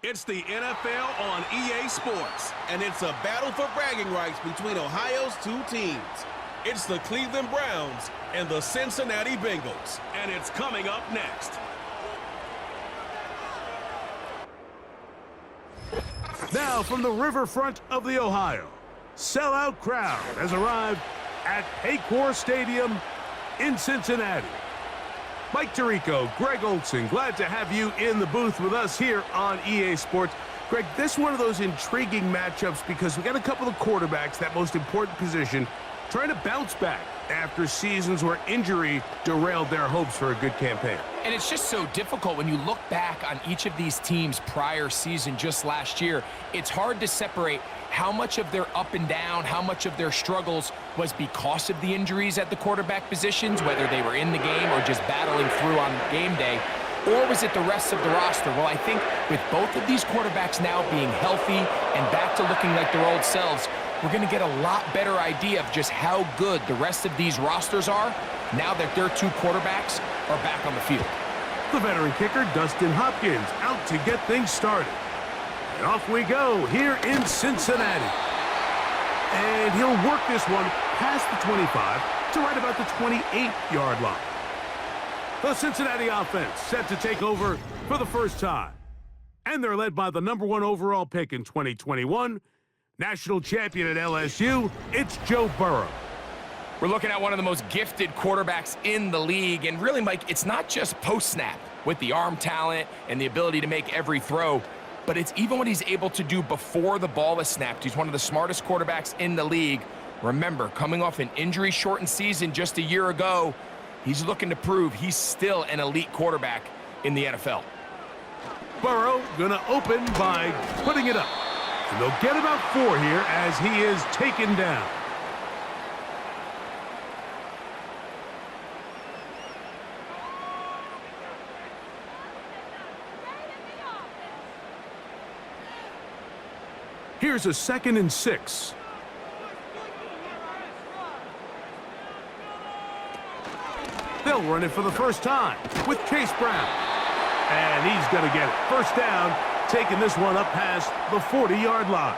It's the NFL on EA Sports, and it's a battle for bragging rights between Ohio's two teams. It's the Cleveland Browns and the Cincinnati Bengals, and it's coming up next. Now from the riverfront of the Ohio, sellout crowd has arrived at Paycor Stadium in Cincinnati. Mike Tirico, Greg Olson, glad to have you in the booth with us here on EA Sports. Greg, this is one of those intriguing matchups because we got a couple of quarterbacks, that most important position, trying to bounce back after seasons where injury derailed their hopes for a good campaign. And it's just so difficult when you look back on each of these teams' prior season just last year. It's hard to separate how much of their up and down, how much of their struggles was because of the injuries at the quarterback positions, whether they were in the game or just battling through on game day, or was it the rest of the roster? Well, I think with both of these quarterbacks now being healthy and back to looking like their old selves, we're going to get a lot better idea of just how good the rest of these rosters are now that their two quarterbacks are back on the field. The veteran kicker, Dustin Hopkins, out to get things started. And off we go here in Cincinnati. And he'll work this one past the 25 to right about the 28-yard line. The Cincinnati offense set to take over for the first time. And they're led by the #1 overall pick in 2021, national champion at LSU, it's Joe Burrow. We're looking at one of the most gifted quarterbacks in the league, and really, Mike, it's not just post-snap with the arm talent and the ability to make every throw, but it's even what he's able to do before the ball is snapped. He's one of the smartest quarterbacks in the league. Remember, coming off an injury-shortened season just a year ago, he's looking to prove he's still an elite quarterback in the NFL. Burrow gonna open by putting it up. And they'll get about 4 here as he is taken down. Here's a 2nd and 6. They'll run it for the first time with Chase Brown. And he's going to get it. First down, taking this one up past the 40-yard line.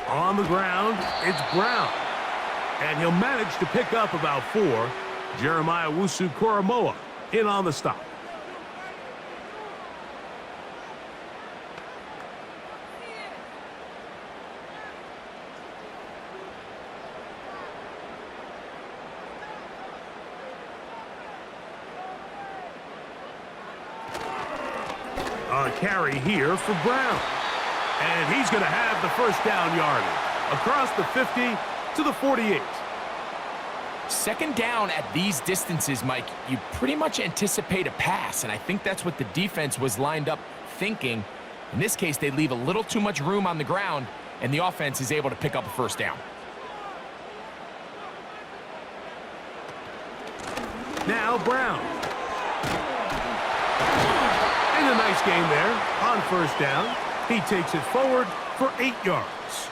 On the ground, it's Brown. And he'll manage to pick up about 4. Jeremiah Wusu-Koramoah in on the stop. A carry here for Brown. And he's going to have the first down yardage across the 50 to the 48. Second down at these distances, Mike, you pretty much anticipate a pass, and I think that's what the defense was lined up thinking. In this case, they leave a little too much room on the ground, and the offense is able to pick up a first down. Now Brown. And a nice game there on first down. He takes it forward for 8 yards.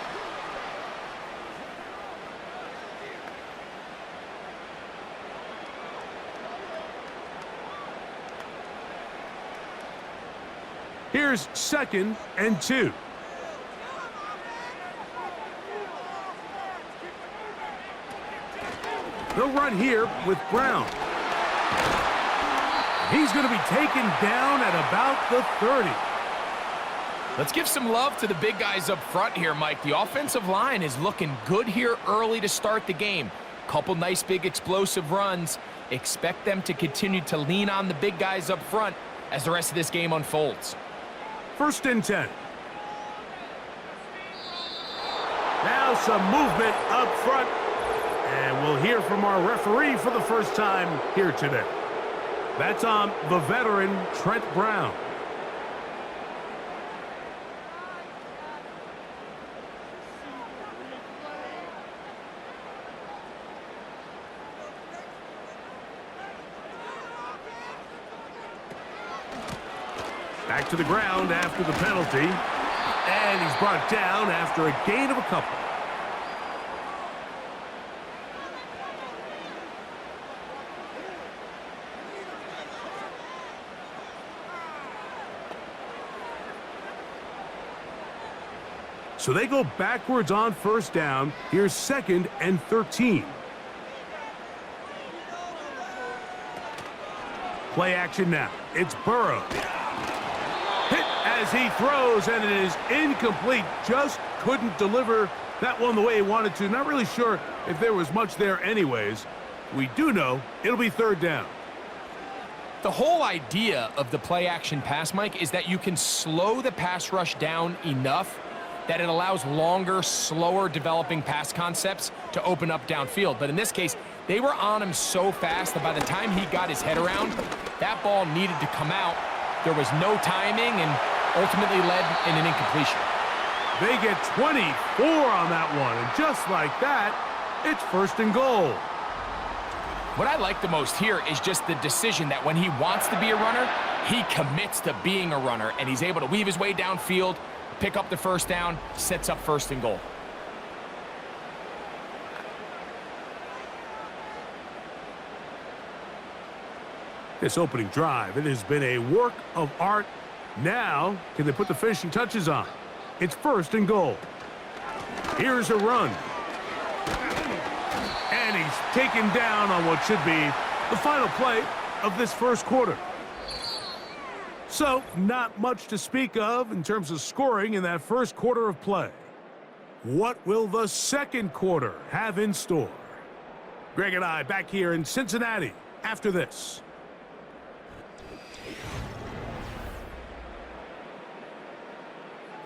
Here's 2nd and 2. They'll run here with Brown. He's going to be taken down at about the 30. Let's give some love to the big guys up front here, Mike. The offensive line is looking good here early to start the game. Couple nice big explosive runs. Expect them to continue to lean on the big guys up front as the rest of this game unfolds. 1st and 10. Now some movement up front. And we'll hear from our referee for the first time here today. That's on the veteran, Trent Brown. Back to the ground after the penalty. And he's brought down after a gain of a couple. So they go backwards on first down. Here's 2nd and 13. Play action now. It's Burrow. Hit as he throws, and it is incomplete. Just couldn't deliver that one the way he wanted to. Not really sure if there was much there anyways. We do know it'll be 3rd down. The whole idea of the play action pass, Mike, is that you can slow the pass rush down enough that it allows longer, slower developing pass concepts to open up downfield. But in this case, they were on him so fast that by the time he got his head around, that ball needed to come out. There was no timing and ultimately led in an incompletion. They get 24 on that one, and just like that, it's 1st and goal. What I like the most here is just the decision that when he wants to be a runner, he commits to being a runner, and he's able to weave his way downfield, pick up the 1st down, sets up 1st and goal. This opening drive, it has been a work of art. Now, can they put the finishing touches on? It's 1st and goal. Here's a run. And he's taken down on what should be the final play of this 1st quarter. So, not much to speak of in terms of scoring in that 1st quarter of play. What will the 2nd quarter have in store? Greg and I back here in Cincinnati after this.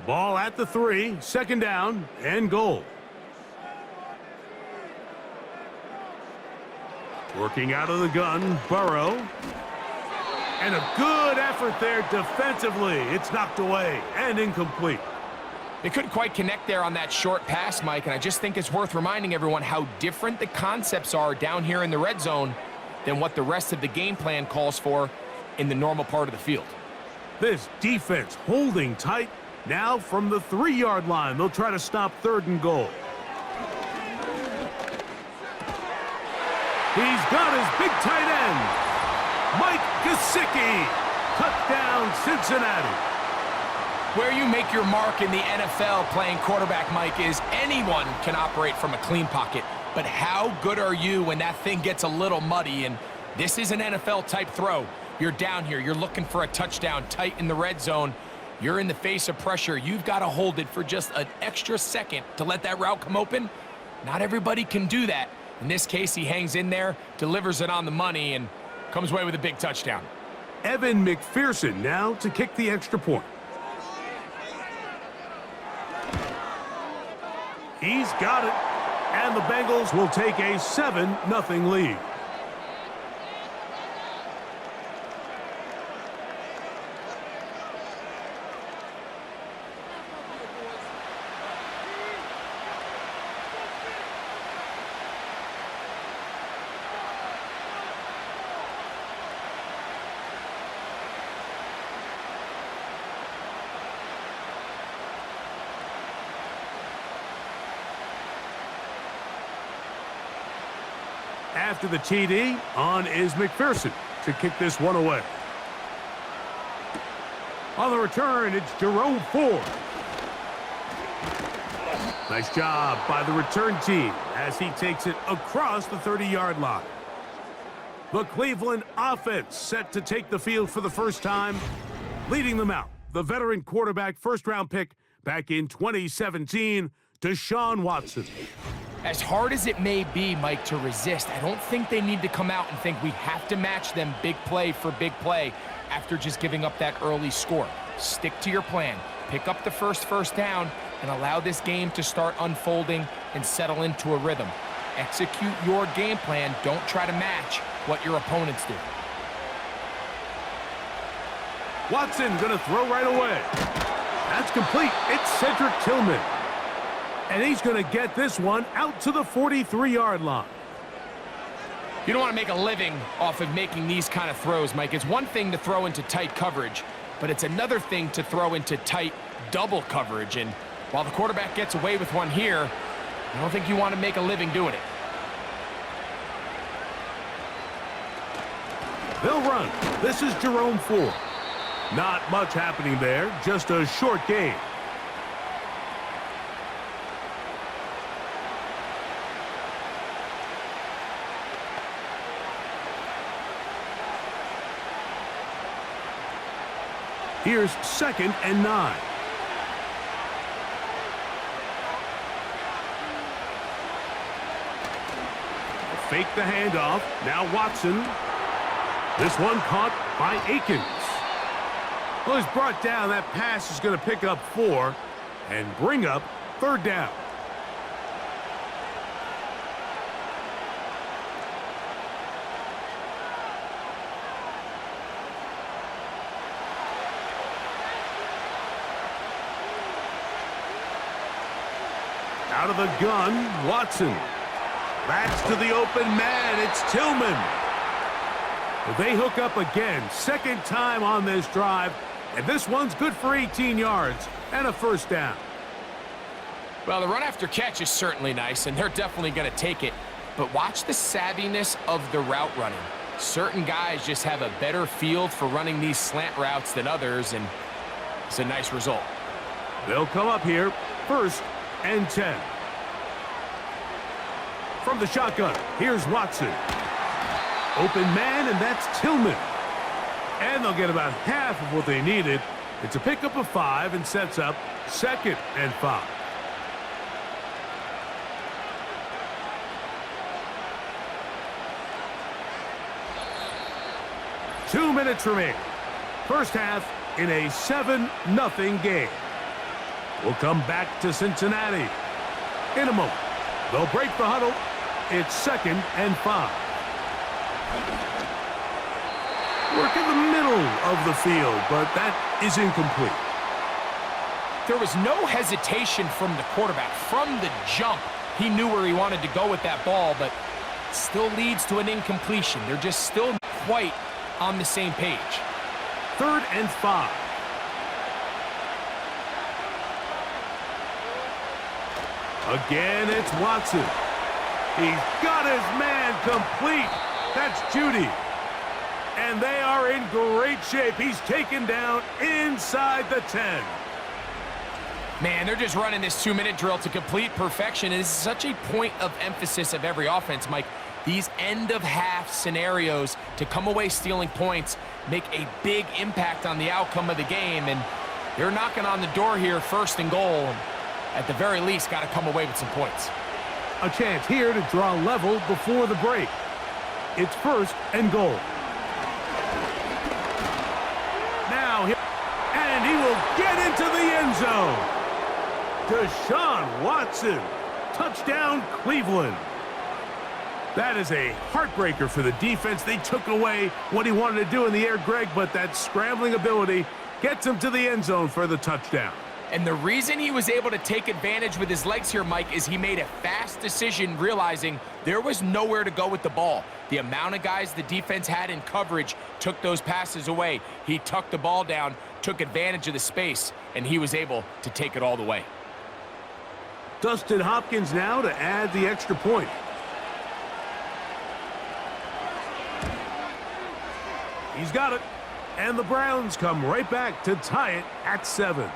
Ball at the 3, 2nd down and goal. Working out of the gun, Burrow. And a good effort there defensively. It's knocked away and incomplete. They couldn't quite connect there on that short pass, Mike, and I just think it's worth reminding everyone how different the concepts are down here in the red zone than what the rest of the game plan calls for in the normal part of the field. This defense holding tight. Now from the 3-yard line, they'll try to stop 3rd and goal. He's got his big tight end, Mike Gesicki. Touchdown, Cincinnati. Where you make your mark in the NFL playing quarterback, Mike, is anyone can operate from a clean pocket. But how good are you when that thing gets a little muddy? And this is an NFL-type throw. You're down here. You're looking for a touchdown tight in the red zone. You're in the face of pressure. You've got to hold it for just an extra second to let that route come open. Not everybody can do that. In this case, he hangs in there, delivers it on the money, and comes away with a big touchdown. Evan McPherson now to kick the extra point. He's got it, and the Bengals will take a 7-0 lead. After the TD, on is McPherson to kick this one away. On the return, it's Jerome Ford. Nice job by the return team as he takes it across the 30-yard line. The Cleveland offense set to take the field for the first time. Leading them out, the veteran quarterback first-round pick back in 2017, Deshaun Watson. As hard as it may be, Mike, to resist, I don't think they need to come out and think we have to match them big play for big play after just giving up that early score. Stick to your plan. Pick up the first down and allow this game to start unfolding and settle into a rhythm. Execute your game plan. Don't try to match what your opponents do. Watson going to throw right away. That's complete. It's Cedric Tillman. And he's going to get this one out to the 43-yard line. You don't want to make a living off of making these kind of throws, Mike. It's one thing to throw into tight coverage, but it's another thing to throw into tight double coverage. And while the quarterback gets away with one here, I don't think you want to make a living doing it. They'll run. This is Jerome Ford. Not much happening there, just a short game. Here's 2nd and 9. Fake the handoff. Now Watson. This one caught by Akins. Well, he's brought down. That pass is going to pick up 4 and bring up 3rd down. Out of the gun, Watson. Backs to the open man. It's Tillman. They hook up again. 2nd time on this drive. And this one's good for 18 yards and a 1st down. Well, the run after catch is certainly nice, and they're definitely going to take it. But watch the savviness of the route running. Certain guys just have a better feel for running these slant routes than others, and it's a nice result. They'll come up here. 1st and 10. From the shotgun, here's Watson. Open man, and that's Tillman. And they'll get about half of what they needed. It's a pickup of 5 and sets up 2nd and 5. Two minutes remaining. First half in a 7-0 game. We'll come back to Cincinnati in a moment. They'll break the huddle. It's 2nd and 5. Work in the middle of the field, but that is incomplete. There was no hesitation from the quarterback. From the jump, he knew where he wanted to go with that ball, but still leads to an incompletion. They're just still not quite on the same page. 3rd and 5. Again, it's Watson. He's got his man complete. That's Judy. And they are in great shape. He's taken down inside the 10. Man, they're just running this 2-minute drill to complete perfection. And this is such a point of emphasis of every offense, Mike. These end-of-half scenarios to come away stealing points make a big impact on the outcome of the game. And they're knocking on the door here, 1st and goal. And at the very least, got to come away with some points. A chance here to draw level before the break. It's 1st and goal. Now, and he will get into the end zone. Deshaun Watson. Touchdown, Cleveland. That is a heartbreaker for the defense. They took away what he wanted to do in the air, Greg, but that scrambling ability gets him to the end zone for the touchdown. And the reason he was able to take advantage with his legs here, Mike, is he made a fast decision realizing there was nowhere to go with the ball. The amount of guys the defense had in coverage took those passes away. He tucked the ball down, took advantage of the space, and he was able to take it all the way. Dustin Hopkins now to add the extra point. He's got it. And the Browns come right back to tie it at 7.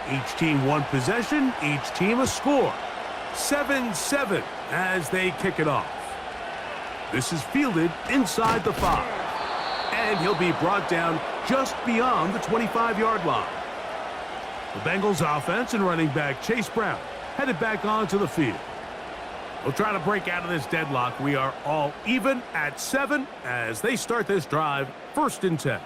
Each team one possession, each team a score. 7-7 as they kick it off. This is fielded inside the 5. And he'll be brought down just beyond the 25-yard line. The Bengals offense and running back Chase Brown headed back onto the field. We'll try to break out of this deadlock. We are all even at 7 as they start this drive, 1st and 10.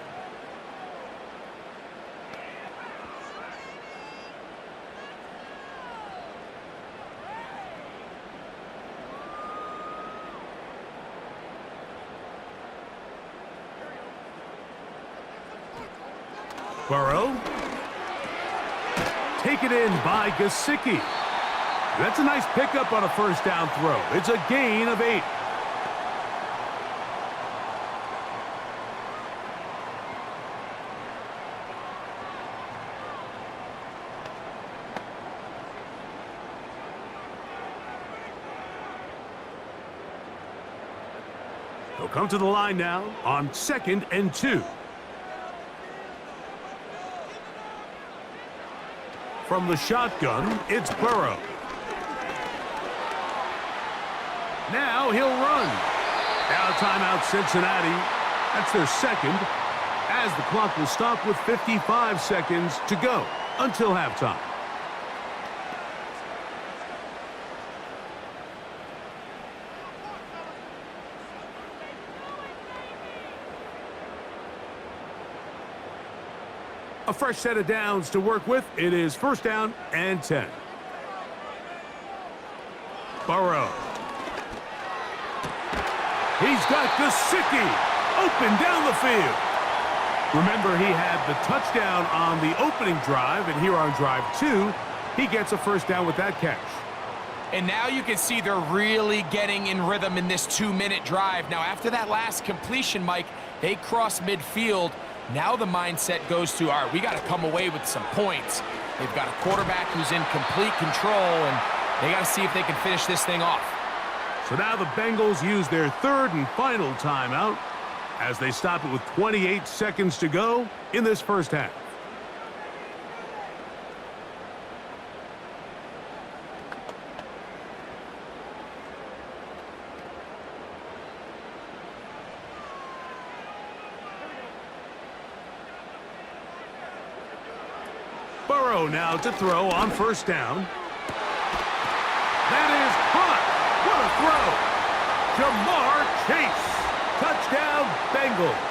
Burrow. Taken in by Gesicki. That's a nice pickup on a 1st down throw. It's a gain of 8. He'll come to the line now on 2nd and 2. From the shotgun, it's Burrow. Now he'll run. Now timeout Cincinnati. That's their 2nd, as the clock will stop with 55 seconds to go until halftime. A fresh set of downs to work with. It is 1st down and 10. Burrow. He's got Gesicki open down the field. Remember, he had the touchdown on the opening drive, and here on drive 2, he gets a 1st down with that catch. And now you can see they're really getting in rhythm in this 2-minute drive. Now, after that last completion, Mike, they cross midfield. Now the mindset goes to, all right, we got to come away with some points. They've got a quarterback who's in complete control, and they got to see if they can finish this thing off. So now the Bengals use their 3rd and final timeout as they stop it with 28 seconds to go in this 1st half. Burrow now to throw on 1st down. That is caught. What a throw. Jamar Chase. Touchdown, Bengals.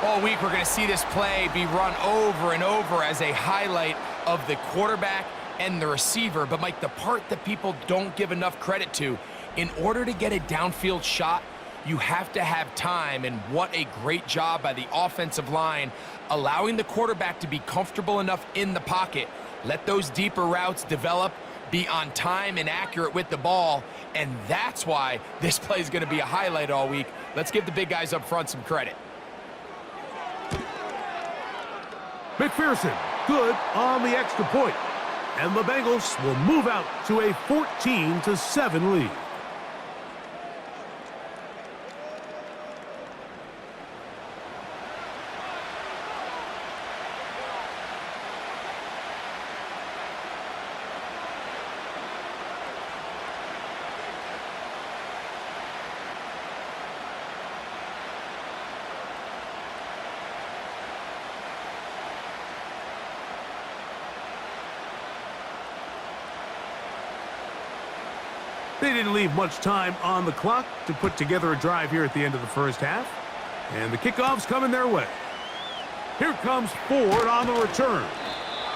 All week we're going to see this play be run over and over as a highlight of the quarterback and the receiver. But, Mike, the part that people don't give enough credit to, in order to get a downfield shot, you have to have time, and what a great job by the offensive line, allowing the quarterback to be comfortable enough in the pocket, let those deeper routes develop, be on time and accurate with the ball, and that's why this play is going to be a highlight all week. Let's give the big guys up front some credit. McPherson, good on the extra point, and the Bengals will move out to a 14-7 lead. They didn't leave much time on the clock to put together a drive here at the end of the 1st half. And the kickoff's coming their way. Here comes Ford on the return.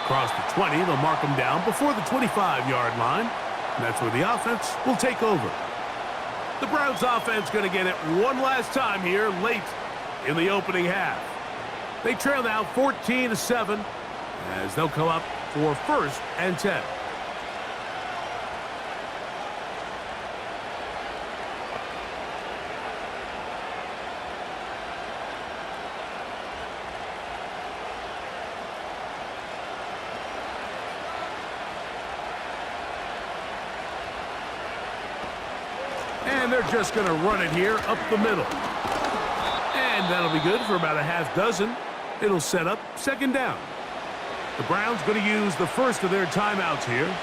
Across the 20, they'll mark him down before the 25-yard line. And that's where the offense will take over. The Browns offense going to get it one last time here late in the opening half. They trail now 14-7 as they'll come up for 1st and 10. And they're just going to run it here up the middle. And that'll be good for about a half dozen. It'll set up 2nd down. The Browns going to use the 1st of their timeouts here.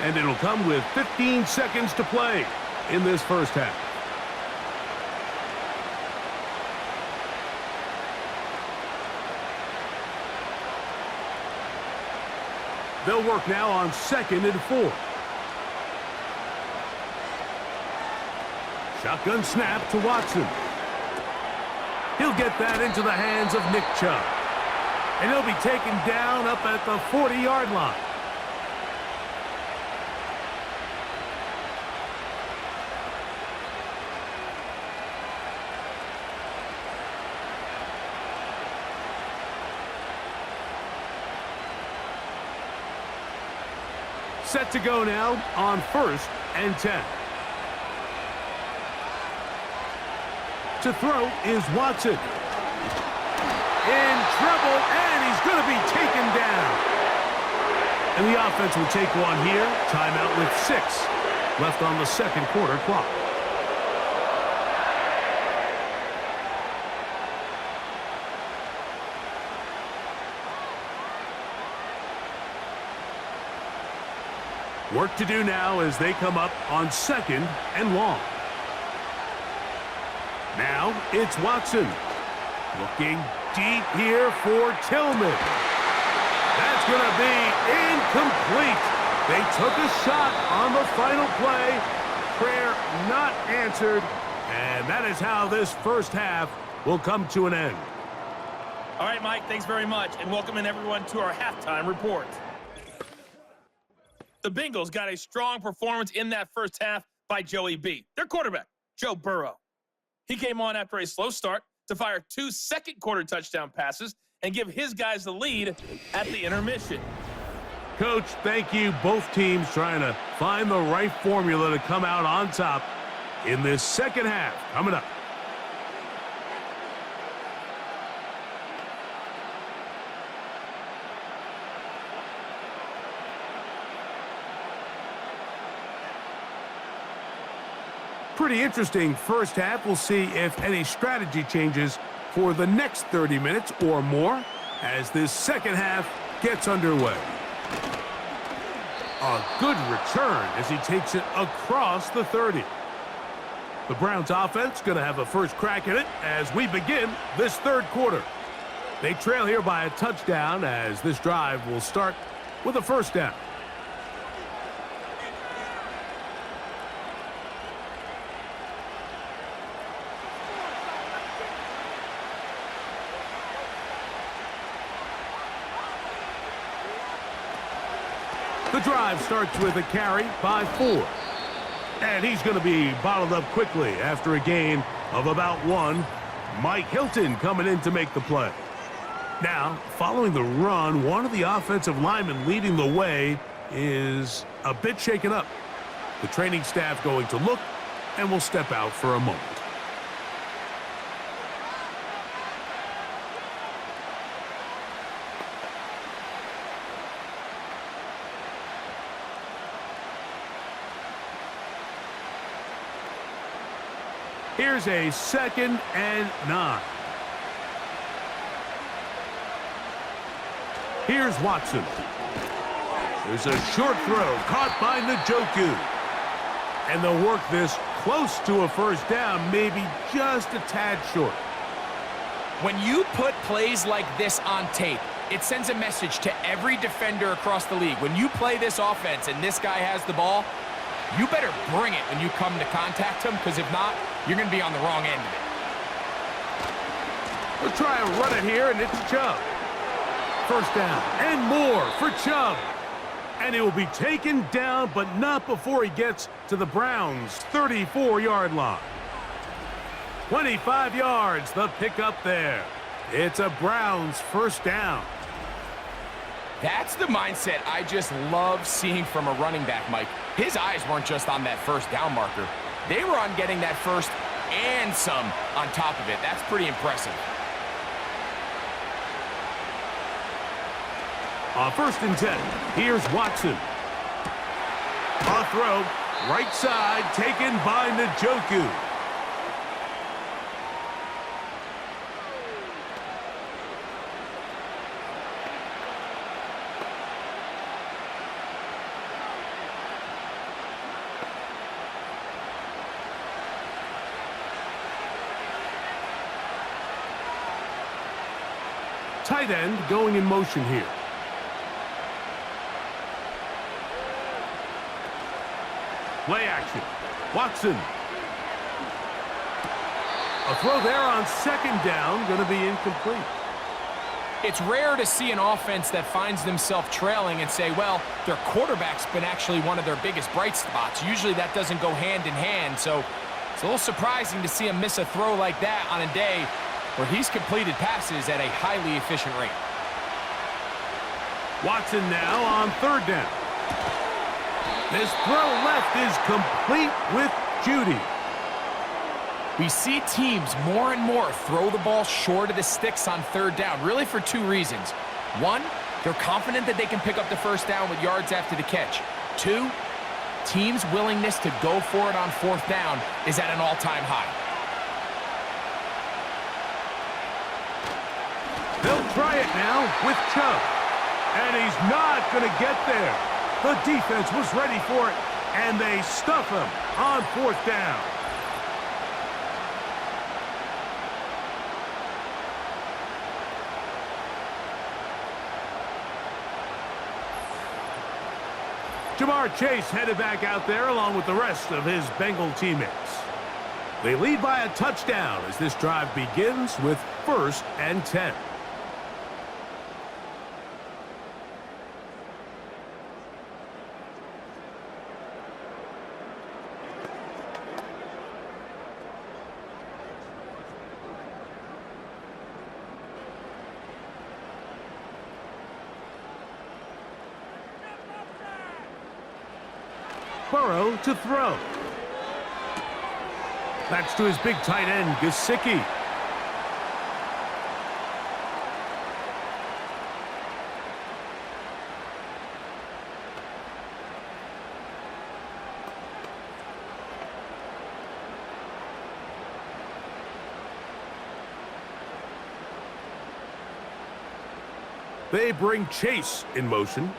And it'll come with 15 seconds to play in this 1st half. They'll work now on 2nd and 4. Shotgun snap to Watson. He'll get that into the hands of Nick Chubb. And he'll be taken down up at the 40-yard line. Set to go now on 1st and 10. To throw is Watson. In trouble, and he's going to be taken down. And the offense will take one here. Timeout with 6 left on the second quarter clock. Work to do now as they come up on 2nd and long. Now it's Watson. Looking deep here for Tillman. That's going to be incomplete. They took a shot on the final play. Prayer not answered. And that is how this first half will come to an end. All right, Mike, thanks very much. And welcome in everyone to our halftime report. The Bengals got a strong performance in that first half by Joey B, their quarterback, Joe Burrow. He came on after a slow start to fire 2 second-quarter touchdown passes and give his guys the lead at the intermission. Coach, thank you. Both teams trying to find the right formula to come out on top in this second half. Coming up. Pretty interesting first half. We'll see if any strategy changes for the next 30 minutes or more as this second half gets underway. A good return as he takes it across the 30. The Browns offense going to have a first crack at it as we begin this third quarter. They trail here by a touchdown as this drive will start with a first down. The drive starts with a carry by 4. And he's going to be bottled up quickly after a gain of about 1. Mike Hilton coming in to make the play. Now, following the run, one of the offensive linemen leading the way is a bit shaken up. The training staff going to look and will step out for a moment. Here's a 2nd and 9. Here's Watson. There's a short throw caught by Njoku. And they'll work this close to a first down, maybe just a tad short. When you put plays like this on tape, it sends a message to every defender across the league. When you play this offense and this guy has the ball, you better bring it when you come to contact him, because if not, you're going to be on the wrong end of it. We'll try and run it here, and it's Chubb. First down and more for Chubb. And he will be taken down, but not before he gets to the Browns' 34-yard line. 25 yards, the pickup there. It's a Browns first down. That's the mindset I just love seeing from a running back, Mike. His eyes weren't just on that first down marker. They were on getting that first and some on top of it. That's pretty impressive. On 1st and 10, here's Watson. A throw, right side, taken by Njoku. Tight end going in motion here. Play action. Watson. A throw there on second down, going to be incomplete. It's rare to see an offense that finds themselves trailing and say, well, their quarterback's been actually one of their biggest bright spots. Usually that doesn't go hand in hand, so it's a little surprising to see him miss a throw like that on a day where he's completed passes at a highly efficient rate. Watson now on third down. This throw left is complete with Judy. We see teams more and more throw the ball short of the sticks on third down, really for two reasons. One, they're confident that they can pick up the first down with yards after the catch. Two, teams' willingness to go for it on fourth down is at an all-time high. They'll try it now with Chubb. And he's not going to get there. The defense was ready for it, and they stuff him on fourth down. Jamar Chase headed back out there along with the rest of his Bengal teammates. They lead by a touchdown as this drive begins with 1st and 10. Burrow to throw. That's to his big tight end, Gesicki. They bring Chase in motion.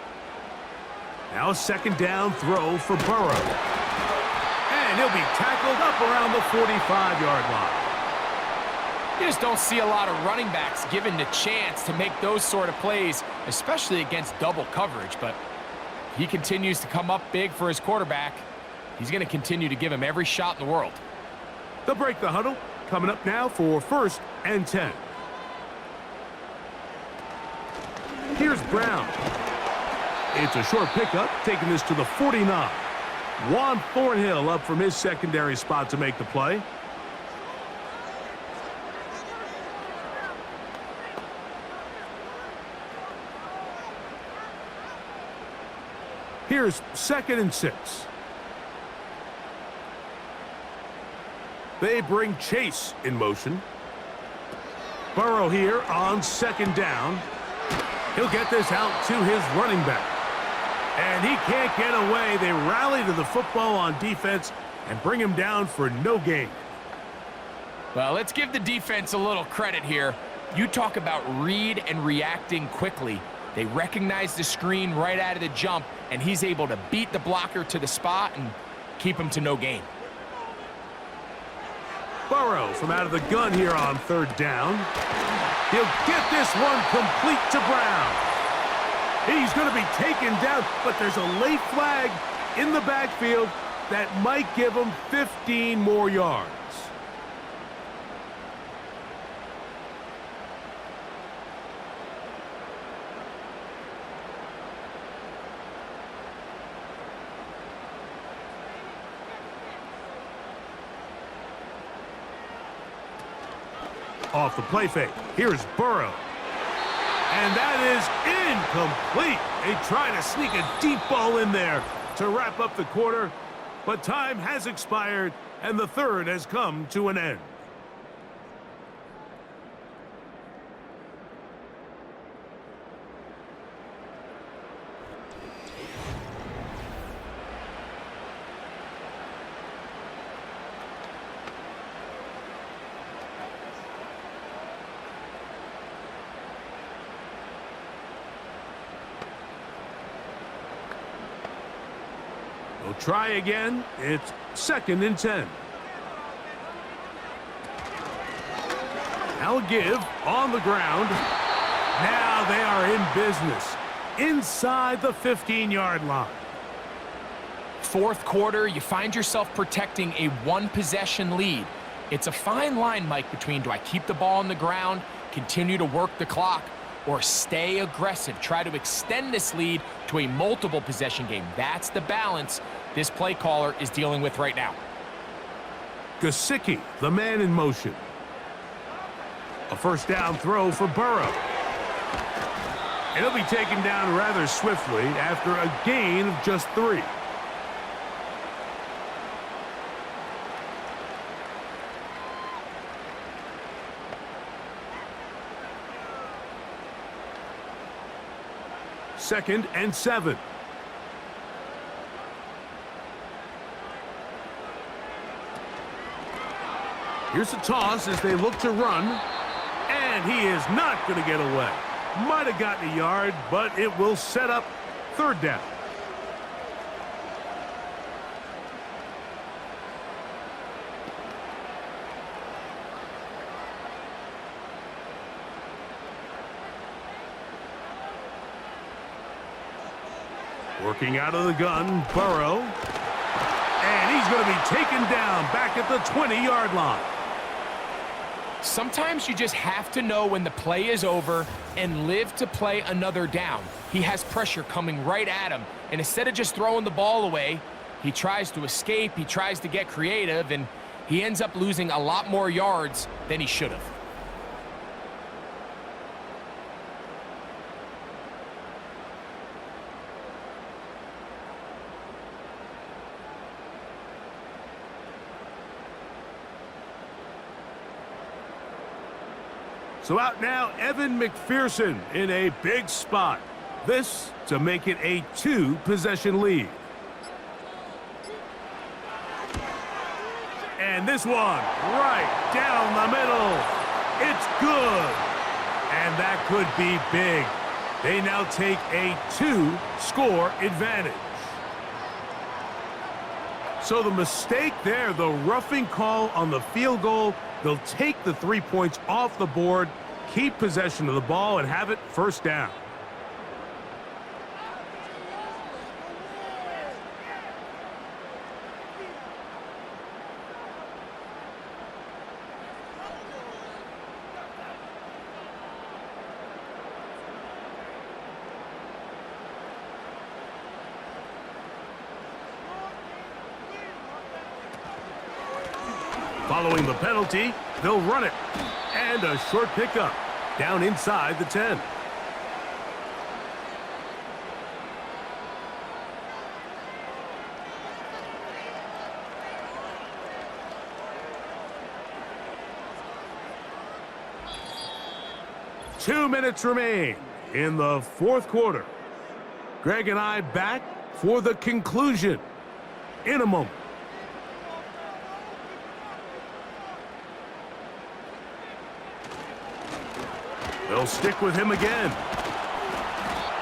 Now a second down throw for Burrow. And he'll be tackled up around the 45-yard line. You just don't see a lot of running backs given the chance to make those sort of plays, especially against double coverage. But he continues to come up big for his quarterback. He's going to continue to give him every shot in the world. They'll break the huddle. Coming up now for 1st and 10. Here's Brown. It's a short pickup, taking this to the 49. Juan Thornhill up from his secondary spot to make the play. Here's 2nd and 6. They bring Chase in motion. Burrow here on 2nd down. He'll get this out to his running back. And he can't get away. They rally to the football on defense and bring him down for no gain. Well, let's give the defense a little credit here. You talk about read and reacting quickly. They recognize the screen right out of the jump, and he's able to beat the blocker to the spot and keep him to no gain. Burrow from out of the gun here on 3rd down. He'll get this one complete to Brown. He's going to be taken down, but there's a late flag in the backfield that might give him 15 more yards. Off the play fake. Here's Burrow. And that is incomplete. They try to sneak a deep ball in there to wrap up the quarter, but time has expired, and the 3rd has come to an end. They'll try again. It's 2nd and 10. Now a give on the ground. Now they are in business inside the 15-yard line. 4th quarter, you find yourself protecting a one-possession lead. It's a fine line, Mike, between do I keep the ball on the ground, continue to work the clock, or stay aggressive, try to extend this lead to a multiple possession game. That's the balance this play caller is dealing with right now. Gesicki, the man in motion. A first down throw for Burrow. And he'll be taken down rather swiftly after a gain of just 3. Second and 7. Here's a toss as they look to run. And he is not going to get away. Might have gotten a yard, but it will set up third down. Working out of the gun, Burrow. And he's going to be taken down back at the 20-yard line. Sometimes you just have to know when the play is over and live to play another down. He has pressure coming right at him, and instead of just throwing the ball away, he tries to escape, he tries to get creative, and he ends up losing a lot more yards than he should have. So out now, Evan McPherson in a big spot. This to make it a 2-possession lead. And this one right down the middle. It's good. And that could be big. They now take a 2-score advantage. So the mistake there, the roughing call on the field goal, they'll take the 3 points off the board, keep possession of the ball, and have it first down. Following the penalty, they'll run it. And a short pickup down inside the 10. Two minutes remain in the fourth quarter. Greg and I back for the conclusion in a moment. They'll stick with him again.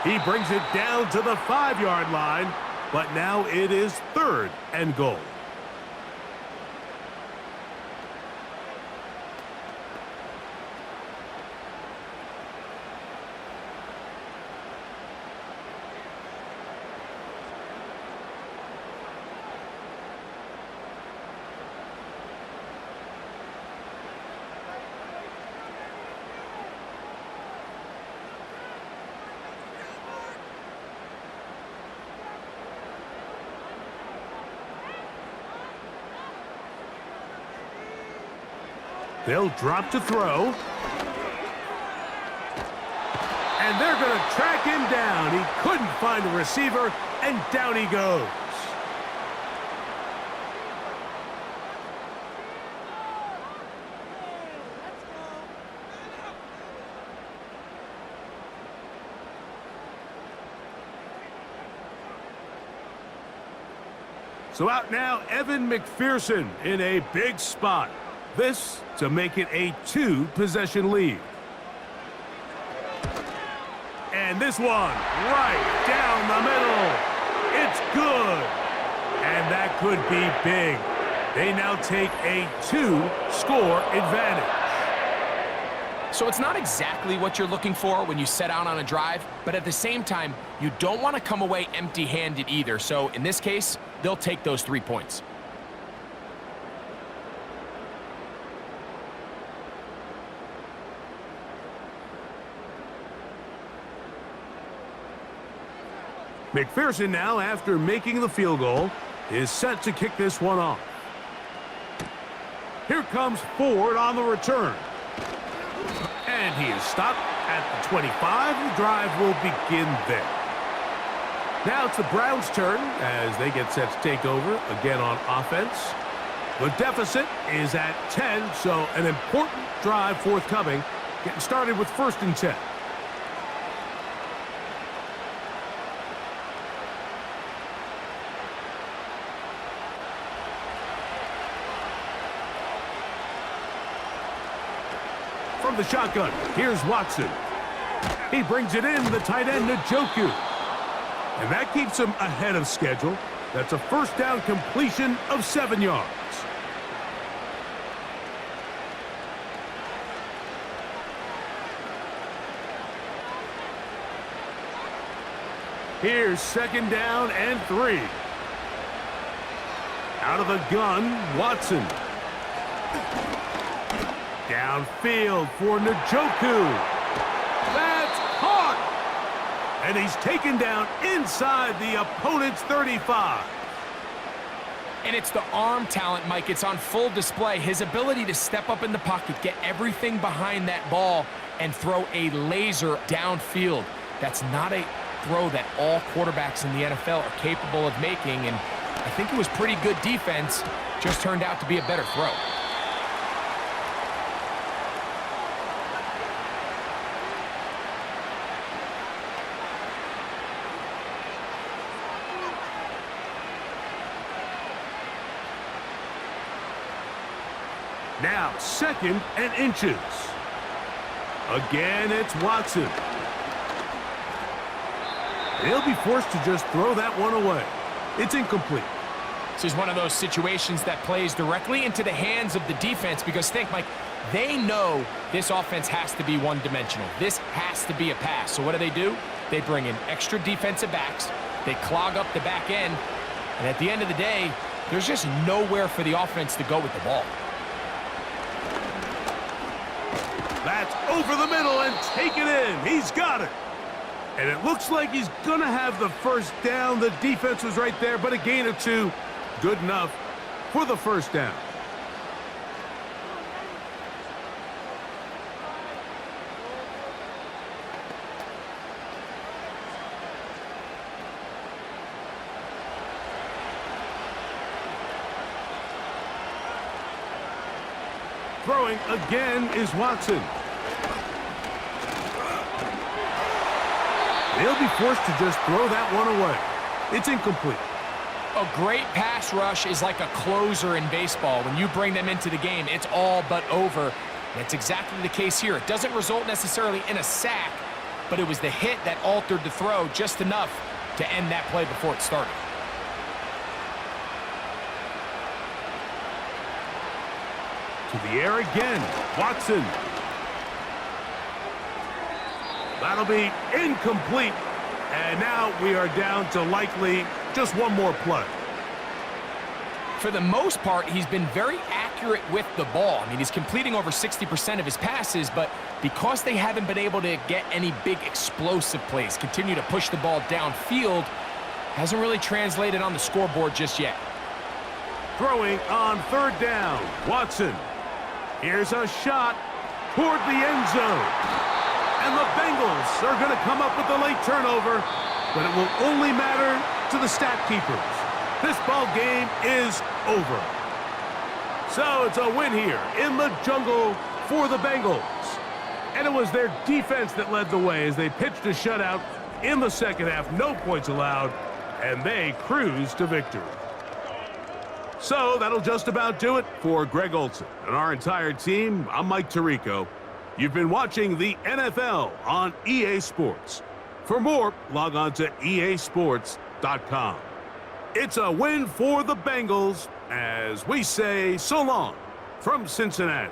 He brings it down to the 5-yard line, but now it is 3rd and goal. They'll drop to throw. And they're going to track him down. He couldn't find the receiver, and down he goes. So out now, Evan McPherson in a big spot. This to make it a 2-possession lead. And this one right down the middle. It's good. And that could be big. They now take a 2-score advantage. So it's not exactly what you're looking for when you set out on a drive, but at the same time, you don't want to come away empty-handed either. So in this case, they'll take those 3 points. McPherson now, after making the field goal, is set to kick this one off. Here comes Ford on the return. And he is stopped at the 25. The drive will begin there. Now it's the Browns' turn as they get set to take over again on offense. The deficit is at 10, so an important drive forthcoming. Getting started with 1st and 10. From the shotgun, here's Watson. He brings it in, the tight end, Njoku. And that keeps him ahead of schedule. That's a first down completion of 7 yards. Here's 2nd down and 3. Out of the gun, Watson. Downfield for Njoku. That's caught! And he's taken down inside the opponent's 35. And it's the arm talent, Mike. It's on full display. His ability to step up in the pocket, get everything behind that ball, and throw a laser downfield. That's not a throw that all quarterbacks in the NFL are capable of making, and I think it was pretty good defense. Just turned out to be a better throw. Now 2nd and inches. Again, it's Watson. He'll be forced to just throw that one away. It's incomplete. This is one of those situations that plays directly into the hands of the defense because think, Mike, they know this offense has to be one-dimensional. This has to be a pass. So what do? They bring in extra defensive backs. They clog up the back end. And at the end of the day, there's just nowhere for the offense to go with the ball. That's over the middle and take it in. He's got it. And it looks like he's going to have the first down. The defense was right there, but a gain of 2. Good enough for the first down. Throwing again is Watson. They'll be forced to just throw that one away. It's incomplete. A great pass rush is like a closer in baseball. When you bring them into the game, it's all but over. That's exactly the case here. It doesn't result necessarily in a sack, but it was the hit that altered the throw just enough to end that play before it started. To the air again, Watson. That'll be incomplete. And now we are down to likely just one more play. For the most part, he's been very accurate with the ball. I mean, he's completing over 60% of his passes, but because they haven't been able to get any big explosive plays, continue to push the ball downfield, hasn't really translated on the scoreboard just yet. Throwing on 3rd down, Watson. Here's a shot toward the end zone. And the Bengals are going to come up with the late turnover, but it will only matter to the stat keepers. This ball game is over. So it's a win here in the jungle for the Bengals. And it was their defense that led the way as they pitched a shutout in the second half. No points allowed, and they cruised to victory. So that'll just about do it for Greg Olson and our entire team. I'm Mike Tirico. You've been watching the NFL on EA Sports. For more, log on to easports.com. It's a win for the Bengals as we say so long from Cincinnati.